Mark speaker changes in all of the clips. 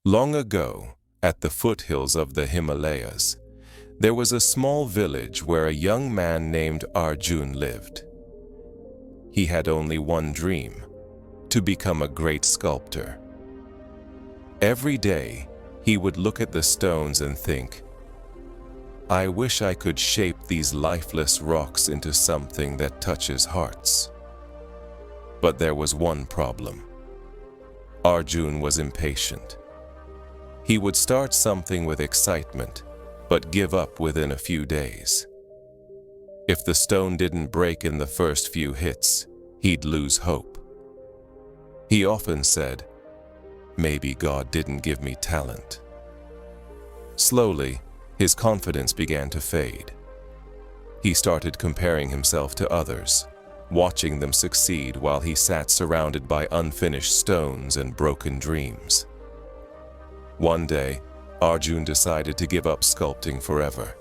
Speaker 1: Long ago, at the foothills of the Himalayas, there was a small village where a young man named Arjun lived. He had only one dream: to become a great sculptor. Every day, he would look at the stones and think, "I wish I could shape these lifeless rocks into something that touches hearts." But there was one problem. Arjun was impatient. He would start something with excitement, but give up within a few days. If the stone didn't break in the first few hits, he'd lose hope. He often said, "Maybe God didn't give me talent." Slowly, his confidence began to fade. He started comparing himself to others, watching them succeed while he sat surrounded by unfinished stones and broken dreams. One day, Arjun decided to give up sculpting forever.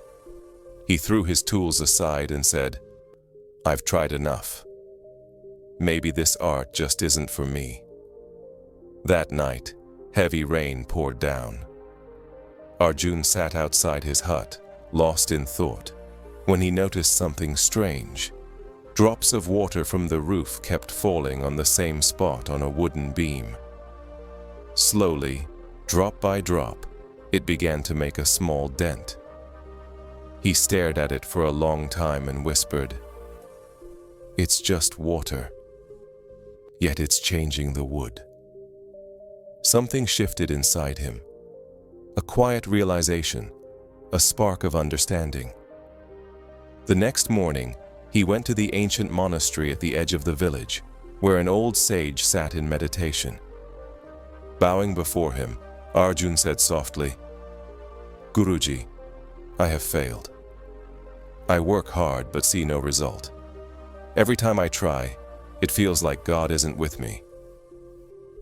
Speaker 1: He threw his tools aside and said, "I've tried enough. Maybe this art just isn't for me." That night, heavy rain poured down. Arjun sat outside his hut, lost in thought, when he noticed something strange. Drops of water from the roof kept falling on the same spot on a wooden beam. Slowly, drop by drop, it began to make a small dent. He stared at it for a long time and whispered, "It's just water, yet it's changing the wood." Something shifted inside him. A quiet realization, a spark of understanding. The next morning, he went to the ancient monastery at the edge of the village, where an old sage sat in meditation. Bowing before him, Arjun said softly, "Guruji, I have failed. I work hard but see no result. Every time I try, it feels like God isn't with me."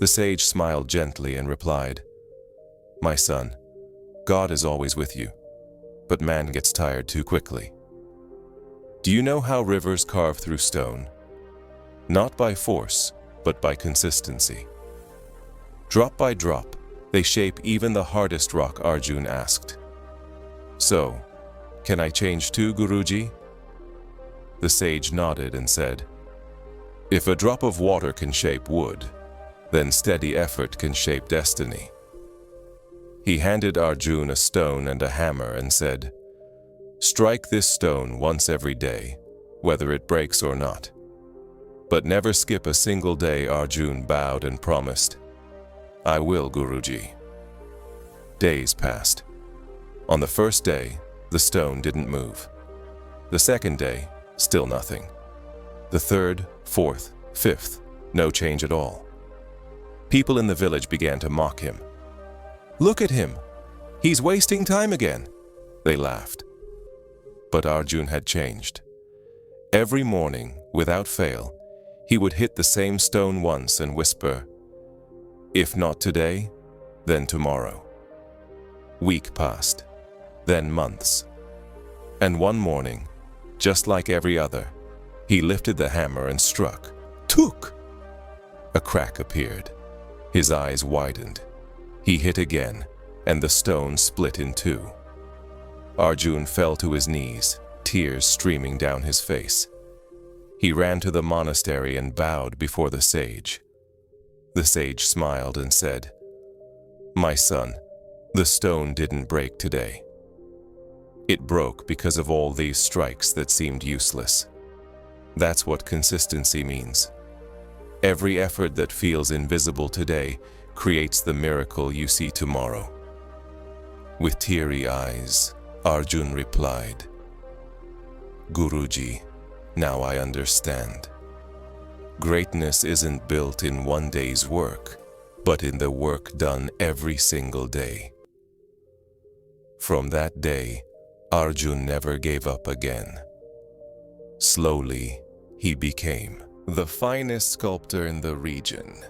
Speaker 1: The sage smiled gently and replied, "My son, God is always with you, but man gets tired too quickly. Do you know how rivers carve through stone? Not by force, but by consistency. Drop by drop, they shape even the hardest rock." Arjun asked. "So, can I change too, Guruji?" The sage nodded and said, "If a drop of water can shape wood, then steady effort can shape destiny." He handed Arjun a stone and a hammer and said, "Strike this stone once every day, whether it breaks or not. But never skip a single day." Arjun bowed and promised, "I will, Guruji." Days passed. On the first day, the stone didn't move. The second day, still nothing. The third, fourth, fifth, no change at all. People in the village began to mock him. "Look at him! He's wasting time again!" They laughed. But Arjun had changed. Every morning, without fail, he would hit the same stone once and whisper, "If not today, then tomorrow." Week passed, then months. And one morning, just like every other, he lifted the hammer and struck. Tuk! A crack appeared. His eyes widened. He hit again, and the stone split in two. Arjun fell to his knees, tears streaming down his face. He ran to the monastery and bowed before the sage. The sage smiled and said, "My son, the stone didn't break today. It broke because of all these strikes that seemed useless. That's what consistency means. Every effort that feels invisible today creates the miracle you see tomorrow." With teary eyes, Arjun replied, "Guruji, now I understand. Greatness isn't built in one day's work, but in the work done every single day." From that day, Arjun never gave up again. Slowly, he became the finest sculptor in the region.